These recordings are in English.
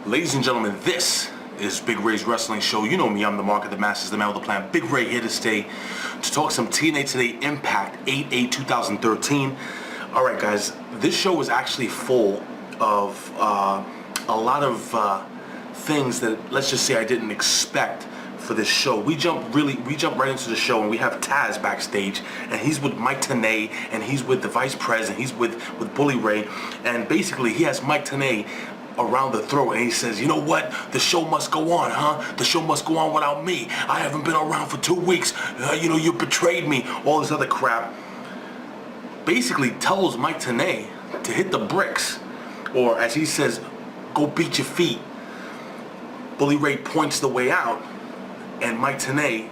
Ladies and gentlemen, this is Big Ray's Wrestling Show. You know me, I'm the Mark of the Masters, the man of the plan. Big Ray here to stay to talk some TNA Today Impact 8/8/2013. Alright guys, this show was actually full of a lot of things that, let's just say, I didn't expect for this show. We jump right into the show, and we have Taz backstage, and he's with Mike Tenay, and he's with the Vice President, he's with Bully Ray, and basically he has Mike Tenay around the throat, and he says, you know what, the show must go on, huh? The show must go on without me. I haven't been around for 2 weeks. You betrayed me. All this other crap. Basically tells Mike Tenay to hit the bricks, or as he says, go beat your feet. Bully Ray points the way out, and Mike Tenay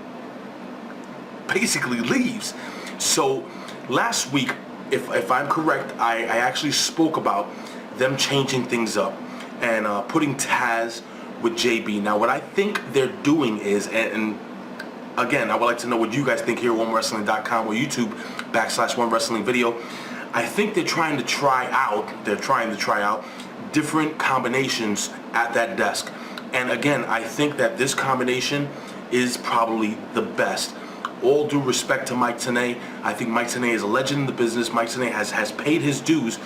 basically leaves. So last week, if I'm correct, I actually spoke about them changing things up and putting Taz with JB. Now what I think they're doing is, and again, I would like to know what you guys think here at OneWrestling.com or YouTube /OneWrestling Video. I think they're trying to try out different combinations at that desk. And again, I think that this combination is probably the best. All due respect to Mike Tenay. I think Mike Tenay is a legend in the business. Mike Tenay has paid his dues.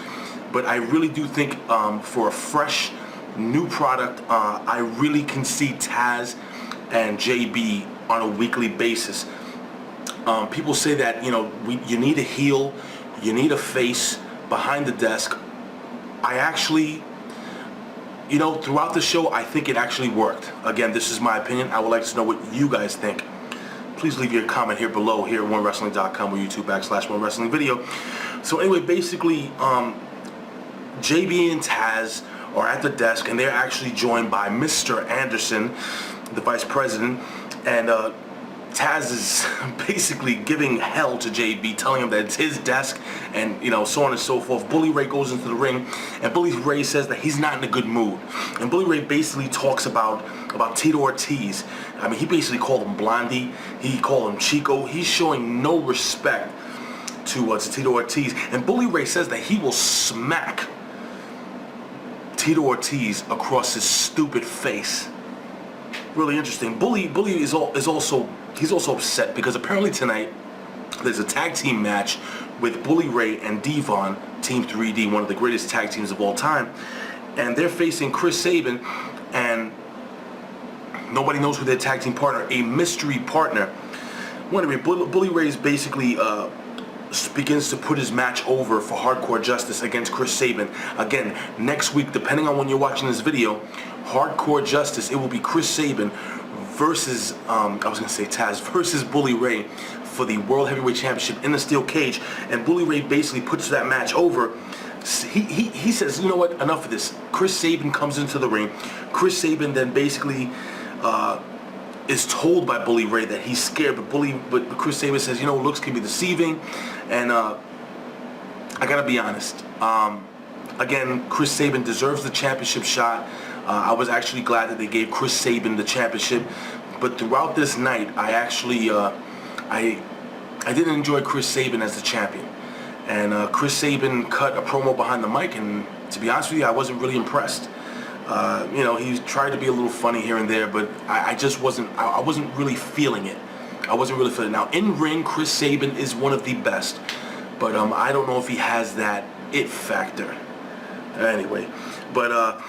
But I really do think for a fresh, new product, I really can see Taz and JB on a weekly basis. People say that, you need a heel, you need a face behind the desk. I actually, throughout the show, I think it actually worked. Again, this is my opinion. I would like to know what you guys think. Please leave your comment here below, here at OneWrestling.com or YouTube /OneWrestling Video. So anyway, basically, JB and Taz are at the desk, and they're actually joined by Mr. Anderson, the Vice President, and Taz is basically giving hell to JB, telling him that it's his desk, and so on and so forth. Bully Ray goes into the ring, and Bully Ray says that he's not in a good mood, and Bully Ray basically talks about Tito Ortiz. I mean, he basically called him Blondie, he called him Chico. He's showing no respect to Tito Ortiz, and Bully Ray says that he will smack Tito Ortiz across his stupid face. Really interesting. Bully is also upset because apparently tonight there's a tag team match with Bully Ray and Devon, Team 3D, one of the greatest tag teams of all time, and they're facing Chris Sabin, and nobody knows who their tag team partner, a mystery partner. Bully Ray is basically begins to put his match over for Hardcore Justice against Chris Sabin. Again, next week, depending on when you're watching this video, Hardcore Justice, it will be Chris Sabin versus, Taz versus Bully Ray for the World Heavyweight Championship in the steel cage. And Bully Ray basically puts that match over. He says, you know what, enough of this. Chris Sabin comes into the ring. Chris Sabin then basically is told by Bully Ray that he's scared, but Chris Sabin says, looks can be deceiving, and I gotta be honest. Again, Chris Sabin deserves the championship shot. I was actually glad that they gave Chris Sabin the championship, but throughout this night, I actually I didn't enjoy Chris Sabin as the champion, and Chris Sabin cut a promo behind the mic, and to be honest with you, I wasn't really impressed. He tried to be a little funny here and there, but I wasn't really feeling it. Now, in ring, Chris Sabin is one of the best, but I don't know if he has that it factor. Anyway, but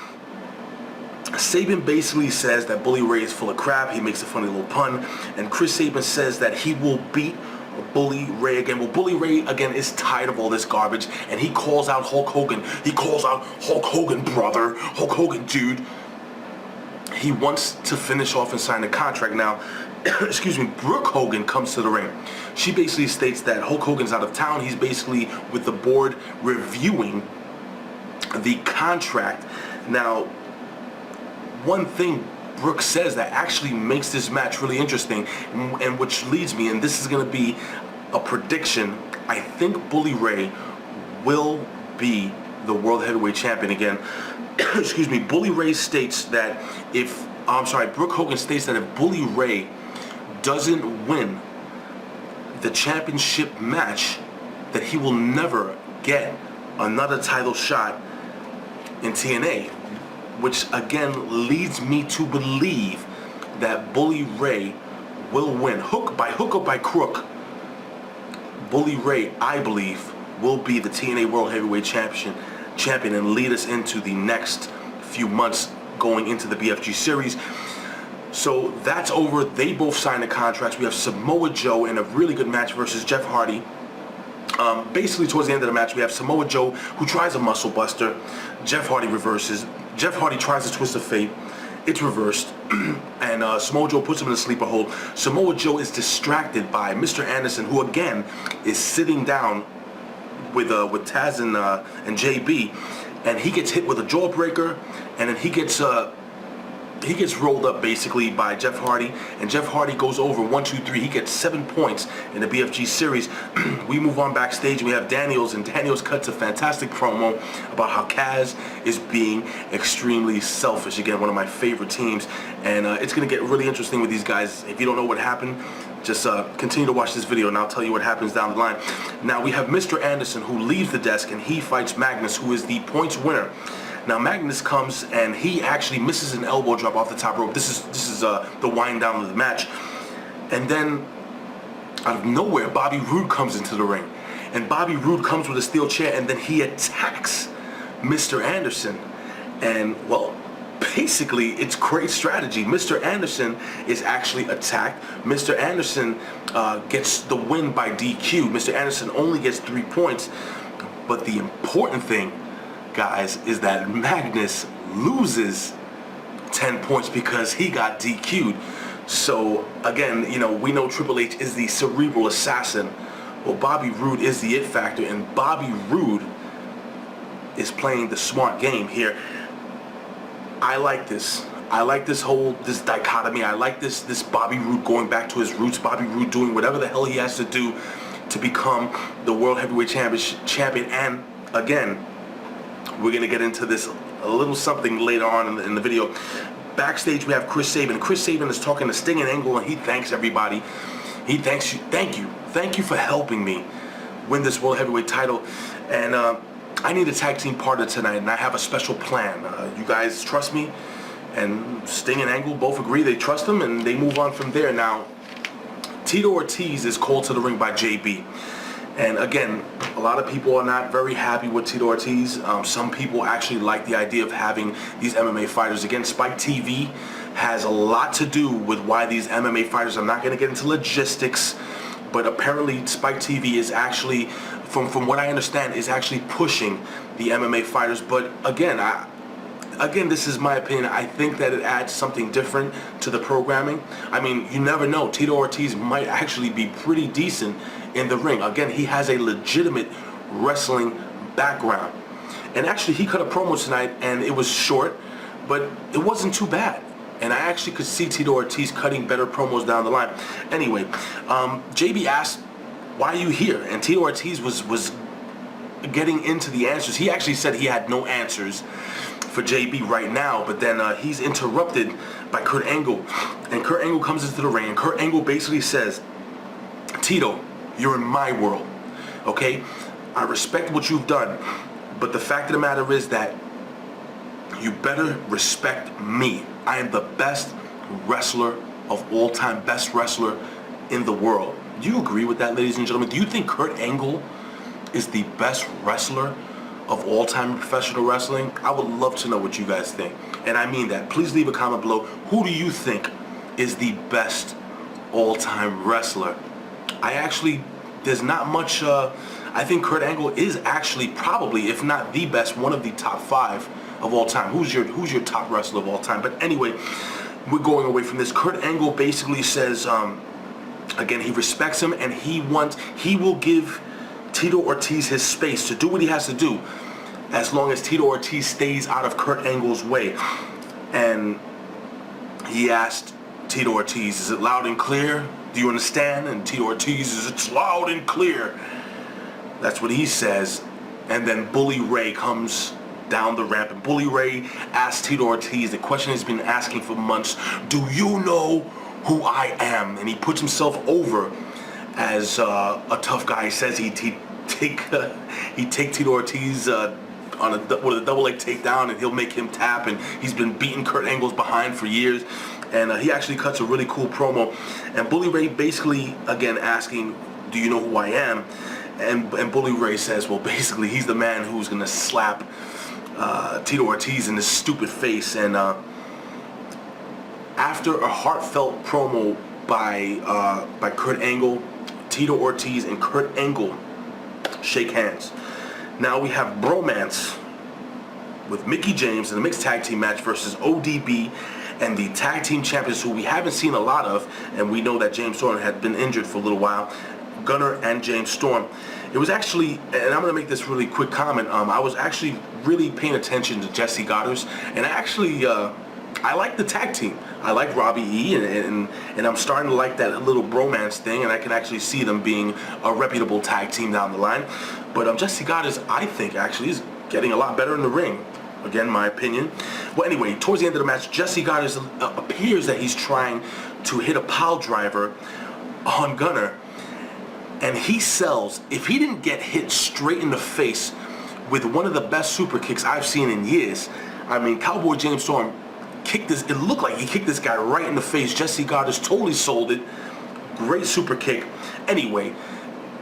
Sabin basically says that Bully Ray is full of crap. He makes a funny little pun, and Chris Sabin says that he will beat Bully Ray again. Well, Bully Ray again is tired of all this garbage, and he calls out Hulk Hogan. He calls out Hulk Hogan, brother, Hulk Hogan, dude. He wants to finish off and sign the contract. Now, excuse me, Brooke Hogan comes to the ring. She basically states that Hulk Hogan's out of town. He's basically with the board reviewing the contract. Now, one thing Brooke says that actually makes this match really interesting, and which leads me, and this is going to be a prediction, I think Bully Ray will be the World Heavyweight Champion again. Excuse me, Bully Ray states that Brooke Hogan states that if Bully Ray doesn't win the championship match, that he will never get another title shot in TNA. which again leads me to believe that Bully Ray will win. By hook or by crook, Bully Ray, I believe, will be the TNA World Heavyweight Champion and lead us into the next few months going into the BFG Series. So that's over. They both signed the contracts. We have Samoa Joe in a really good match versus Jeff Hardy. Basically, towards the end of the match, we have Samoa Joe who tries a muscle buster. Jeff Hardy reverses. Jeff Hardy tries a twist of fate. It's reversed. And Samoa Joe puts him in a sleeper hold. Samoa Joe is distracted by Mr. Anderson, who again is sitting down with Taz and JB, and he gets hit with a jawbreaker, and then he gets rolled up basically by Jeff Hardy, and Jeff Hardy goes over 1, 2, 3. He gets 7 points in the BFG Series. We move on backstage. We have Daniels, and Daniels cuts a fantastic promo about how Kaz is being extremely selfish. Again, one of my favorite teams, and it's going to get really interesting with these guys. If you don't know what happened, just continue to watch this video and I'll tell you what happens down the line. Now we have Mr. Anderson, who leaves the desk, and he fights Magnus, who is the points winner. Now Magnus comes and he actually misses an elbow drop off the top rope. This is the wind down of the match. And then out of nowhere, Bobby Roode comes into the ring. And Bobby Roode comes with a steel chair, and then he attacks Mr. Anderson. And well, basically it's great strategy. Mr. Anderson is actually attacked. Mr. Anderson gets the win by DQ. Mr. Anderson only gets 3 points. But the important thing, guys, is that Magnus loses 10 points because he got DQ'd. So again, you know, we know Triple H is the cerebral assassin. Well, Bobby Roode is the it factor, and Bobby Roode is playing the smart game here. I like this. I like this dichotomy. I like this Bobby Roode going back to his roots. Bobby Roode doing whatever the hell he has to do to become the World Heavyweight Champion. And again, we're going to get into this a little something later on in the video. Backstage, we have Chris Sabin. Chris Sabin is talking to Sting and Angle, and he thanks everybody. He thanks you. Thank you for helping me win this World Heavyweight title. And I need a tag team partner tonight, and I have a special plan. You guys trust me? And Sting and Angle both agree they trust him, and they move on from there. Now, Tito Ortiz is called to the ring by JB. And again, a lot of people are not very happy with Tito Ortiz. Some people actually like the idea of having these MMA fighters. Again, Spike TV has a lot to do with why these MMA fighters, I'm not going to get into logistics, but apparently Spike TV is actually, from what I understand, is actually pushing the MMA fighters. But again, this is my opinion. I think that it adds something different to the programming. I mean, you never know. Tito Ortiz might actually be pretty decent in the ring. Again, he has a legitimate wrestling background. And actually, he cut a promo tonight, and it was short, but it wasn't too bad. And I actually could see Tito Ortiz cutting better promos down the line. Anyway, JB asked, why are you here? And Tito Ortiz was getting into the answers. He actually said he had no answers for JB right now, but then he's interrupted by Kurt Angle. And Kurt Angle comes into the ring, and Kurt Angle basically says, Tito, you're in my world, okay? I respect what you've done, but the fact of the matter is that you better respect me. I am the best wrestler of all time, best wrestler in the world. Do you agree with that, ladies and gentlemen? Do you think Kurt Angle is the best wrestler of all time in professional wrestling? I would love to know what you guys think. And I mean that. Please leave a comment below. Who do you think is the best all-time wrestler? There's not much, I think Kurt Angle is actually probably, if not the best, one of the top 5 of all time. Who's your top wrestler of all time? But anyway, we're going away from this. Kurt Angle basically says, again, he respects him, and he will give Tito Ortiz his space to do what he has to do, as long as Tito Ortiz stays out of Kurt Angle's way. And he asked Tito Ortiz, is it loud and clear? Do you understand? And Tito Ortiz says, it's loud and clear. That's what he says. And then Bully Ray comes down the ramp, and Bully Ray asks Tito Ortiz the question he's been asking for months: do you know who I am? And he puts himself over as a tough guy. He says he'd take Tito Ortiz with a double leg takedown, and he'll make him tap. And he's been beating Kurt Angle's behind for years. And he actually cuts a really cool promo. And Bully Ray basically, again, asking, do you know who I am? And Bully Ray says, well, basically, he's the man who's going to slap Tito Ortiz in his stupid face. And after a heartfelt promo by Kurt Angle, Tito Ortiz and Kurt Angle shake hands. Now we have Bromance with Mickie James in a mixed tag team match versus ODB and the tag team champions, who we haven't seen a lot of, and we know that James Storm had been injured for a little while, Gunner and James Storm. It was actually, and I'm going to make this really quick comment, I was actually really paying attention to Jesse Goddard's, and I like the tag team. I like Robbie E, and I'm starting to like that little bromance thing, and I can actually see them being a reputable tag team down the line. But Jesse Goddard, I think, actually is getting a lot better in the ring. Again, my opinion. Well, anyway, towards the end of the match, Jesse Goddard appears that he's trying to hit a pile driver on Gunner, and he sells. If he didn't get hit straight in the face with one of the best super kicks I've seen in years, I mean, Cowboy James Storm kicked this. It looked like he kicked this guy right in the face. Jesse Goddard totally sold it. Great super kick. Anyway,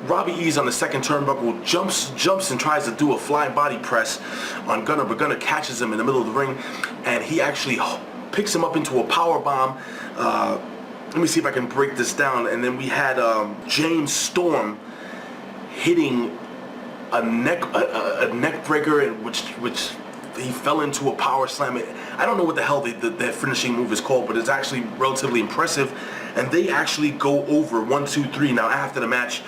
Robbie E's on the second turnbuckle, jumps and tries to do a flying body press on Gunner, but Gunner catches him in the middle of the ring, and he actually picks him up into a power bomb. Let me see if I can break this down. And then we had James Storm hitting a neck breaker, which he fell into a power slam. I don't know what the hell that finishing move is called, but it's actually relatively impressive. And they actually go over 1, 2, 3. Now after the match,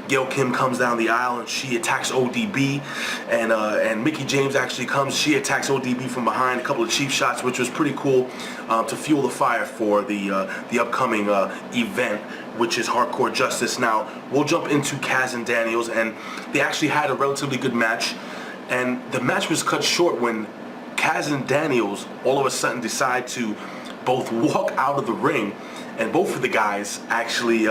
Gail Kim comes down the aisle and she attacks ODB, and Mickie James actually comes. She attacks ODB from behind, a couple of cheap shots, which was pretty cool to fuel the fire for the upcoming event, which is Hardcore Justice. Now we'll jump into Kaz and Daniels, and they actually had a relatively good match, and the match was cut short when Kaz and Daniels all of a sudden decide to both walk out of the ring, and both of the guys actually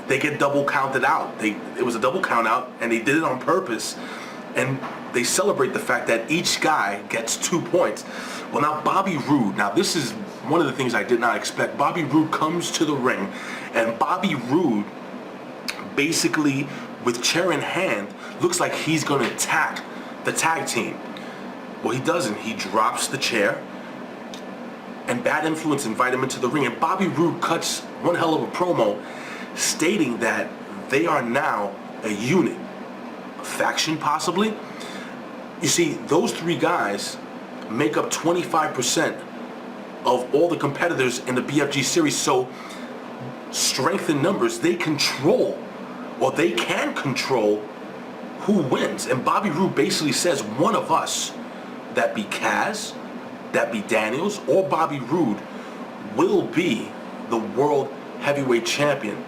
they get double counted out. It was a double count out, and they did it on purpose. And they celebrate the fact that each guy gets 2 points. Well, now Bobby Roode, now this is one of the things I did not expect. Bobby Roode comes to the ring, and Bobby Roode basically, with chair in hand, looks like he's going to attack the tag team. Well, he doesn't. He drops the chair, and Bad Influence invite him into the ring, and Bobby Roode cuts one hell of a promo stating that they are now a unit, a faction possibly. You see, those three guys make up 25% of all the competitors in the BFG series, so strength in numbers, they control, or they can control who wins. And Bobby Roode basically says one of us, that be Kaz, that be Daniels, or Bobby Roode, will be the world heavyweight champion.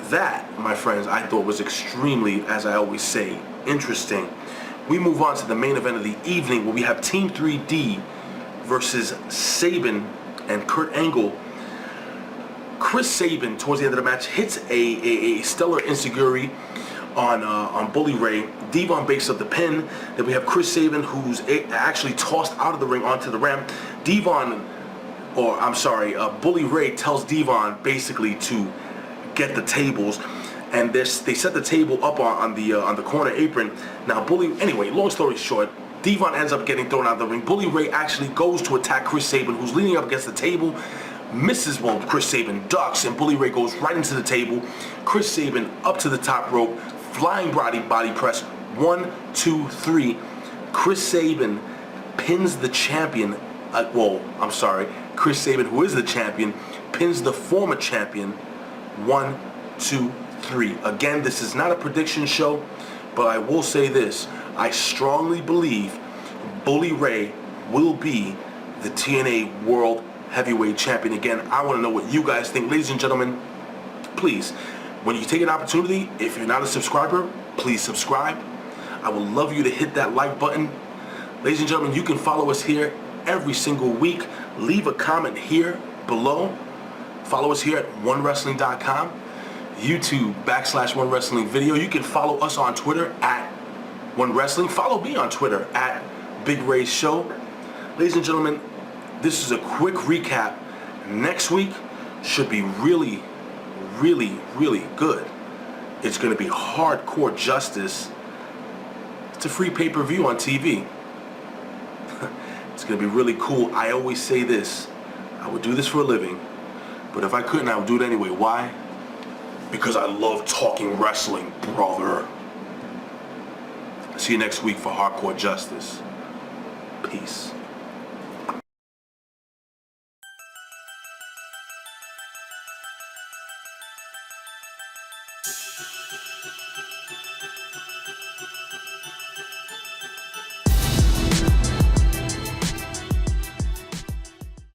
That, my friends, I thought was extremely, as I always say, interesting. We move on to the main event of the evening, where we have Team 3D versus Sabin and Kurt Angle. Chris Sabin, towards the end of the match, hits a stellar enziguri on Bully Ray. Devon bakes up the pin. Then we have Chris Sabin, who's actually tossed out of the ring onto the ramp. Bully Ray tells Devon basically to get the tables, and they set the table up on the corner apron. Now anyway, long story short, Devon ends up getting thrown out of the ring. Bully Ray actually goes to attack Chris Sabin, who's leaning up against the table, misses. Well, Chris Sabin ducks, and Bully Ray goes right into the table. Chris Sabin up to the top rope, flying body press, 1, 2, 3. Chris Sabin pins the champion. Chris Sabin, who is the champion, pins the former champion. 1, 2, 3. Again, this is not a prediction show, but I will say this. I strongly believe Bully Ray will be the TNA World Heavyweight Champion. Again, I want to know what you guys think. Ladies and gentlemen, please, when you take an opportunity, if you're not a subscriber, please subscribe. I would love you to hit that like button. Ladies and gentlemen, you can follow us here every single week. Leave a comment here below. Follow us here at onewrestling.com, YouTube /OneWrestlingVideo. You can follow us on Twitter at One Wrestling. Follow me on Twitter at Big Ray Show. Ladies and gentlemen, this is a quick recap. Next week should be really, really, really good. It's going to be Hardcore Justice. It's a free pay-per-view on TV. It's going to be really cool. I always say this. I would do this for a living, but if I couldn't, I would do it anyway. Why? Because I love talking wrestling, brother. See you next week for Hardcore Justice. Peace.